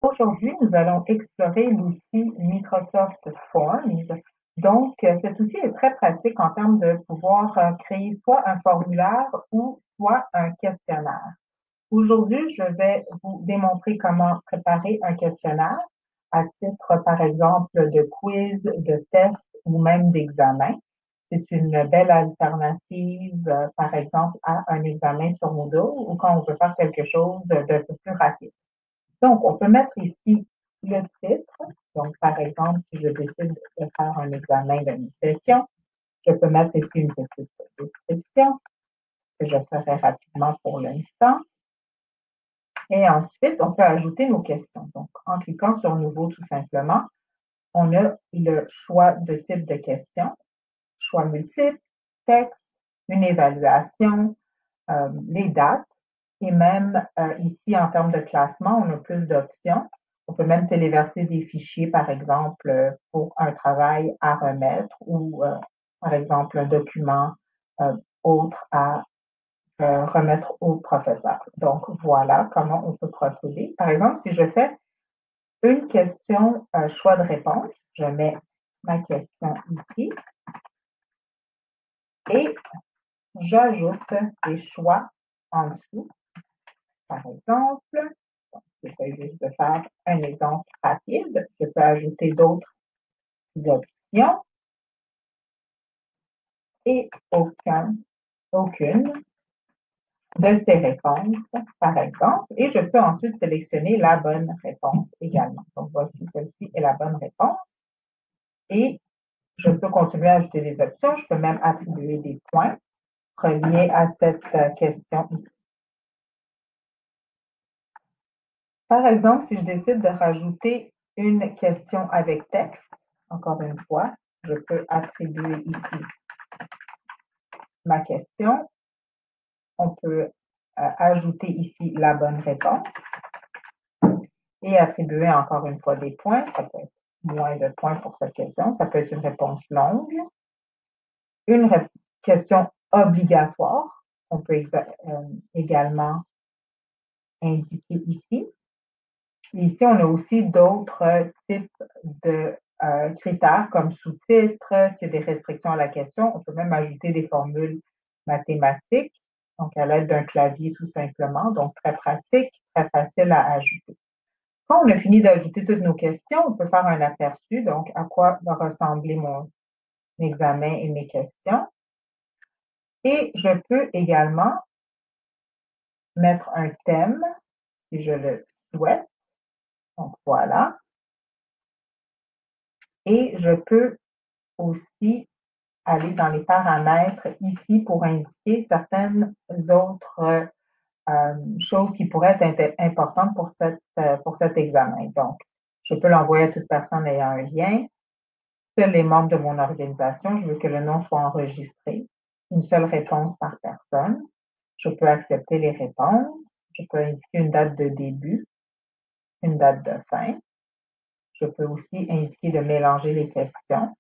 Aujourd'hui, nous allons explorer l'outil Microsoft Forms. Donc, cet outil est très pratique en termes de pouvoir créer soit un formulaire ou soit un questionnaire. Aujourd'hui, je vais vous démontrer comment préparer un questionnaire à titre, par exemple, de quiz, de test ou même d'examen. C'est une belle alternative, par exemple, à un examen sur Moodle ou quand on veut faire quelque chose d'un peu plus rapide. Donc, on peut mettre ici le titre. Donc, par exemple, si je décide de faire un examen d'une session, je peux mettre ici une petite description que je ferai rapidement pour l'instant. Et ensuite, on peut ajouter nos questions. Donc, en cliquant sur Nouveau, tout simplement, on a le choix de type de question, choix multiple, texte, une évaluation, les dates, et même ici, en termes de classement, on a plus d'options. On peut même téléverser des fichiers, par exemple, pour un travail à remettre ou, par exemple, un document autre à remettre au professeur. Donc, voilà comment on peut procéder. Par exemple, si je fais une question choix de réponse, je mets ma question ici et j'ajoute des choix en dessous. Par exemple, j'essaie juste de faire un exemple rapide. Je peux ajouter d'autres options et aucune de ces réponses, par exemple, et je peux ensuite sélectionner la bonne réponse également. Donc, voici celle-ci est la bonne réponse. Et je peux continuer à ajouter des options. Je peux même attribuer des points reliés à cette question ici. Par exemple, si je décide de rajouter une question avec texte, encore une fois, je peux attribuer ici ma question. On peut ajouter ici la bonne réponse et attribuer encore une fois des points. Ça peut être moins de points pour cette question. Ça peut être une réponse longue. Une question obligatoire. On peut également indiquer ici. Et ici, on a aussi d'autres types de critères comme sous-titres, s'il y a des restrictions à la question. On peut même ajouter des formules mathématiques, donc à l'aide d'un clavier tout simplement. Donc, très pratique, très facile à ajouter. Quand on a fini d'ajouter toutes nos questions, on peut faire un aperçu, donc à quoi va ressembler mon examen et mes questions. Et je peux également mettre un thème, si je le souhaite. Donc, voilà. Et je peux aussi aller dans les paramètres ici pour indiquer certaines autres choses qui pourraient être importantes pour cet examen. Donc, je peux l'envoyer à toute personne ayant un lien. Seuls les membres de mon organisation, je veux que le nom soit enregistré. Une seule réponse par personne. Je peux accepter les réponses. Je peux indiquer une date de début, une date de fin. Je peux aussi indiquer de mélanger les questions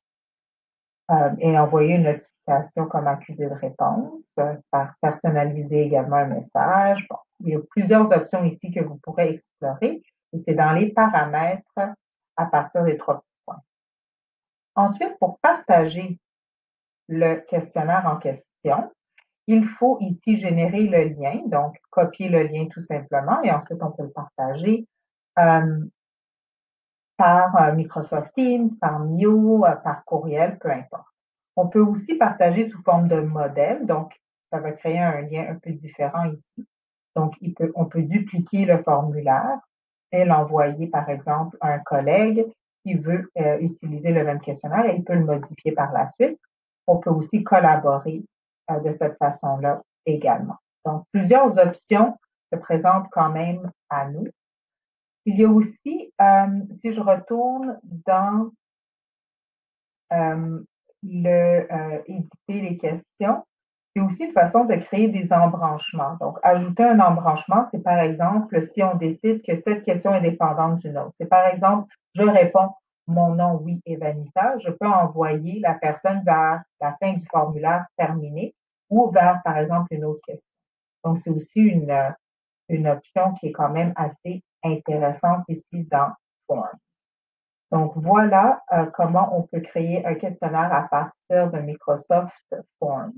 et envoyer une notification comme accusé de réponse, par personnaliser également un message. Bon, il y a plusieurs options ici que vous pourrez explorer et c'est dans les paramètres à partir des 3 petits points. Ensuite, pour partager le questionnaire en question, il faut ici générer le lien, donc copier le lien tout simplement et ensuite on peut le partager par Microsoft Teams, par Mio, par courriel, peu importe. On peut aussi partager sous forme de modèle, donc ça va créer un lien un peu différent ici. Donc, on peut dupliquer le formulaire et l'envoyer, par exemple, à un collègue qui veut utiliser le même questionnaire et il peut le modifier par la suite. On peut aussi collaborer de cette façon-là également. Donc, plusieurs options se présentent quand même à nous. Il y a aussi, si je retourne dans éditer les questions, il y a aussi une façon de créer des embranchements. Donc, ajouter un embranchement, c'est par exemple si on décide que cette question est dépendante d'une autre. C'est par exemple, je réponds mon nom, oui, et Vanita. Je peux envoyer la personne vers la fin du formulaire terminé ou vers, par exemple, une autre question. Donc, c'est aussi une option qui est quand même assez intéressantes ici dans Forms. Donc voilà comment on peut créer un questionnaire à partir de Microsoft Forms.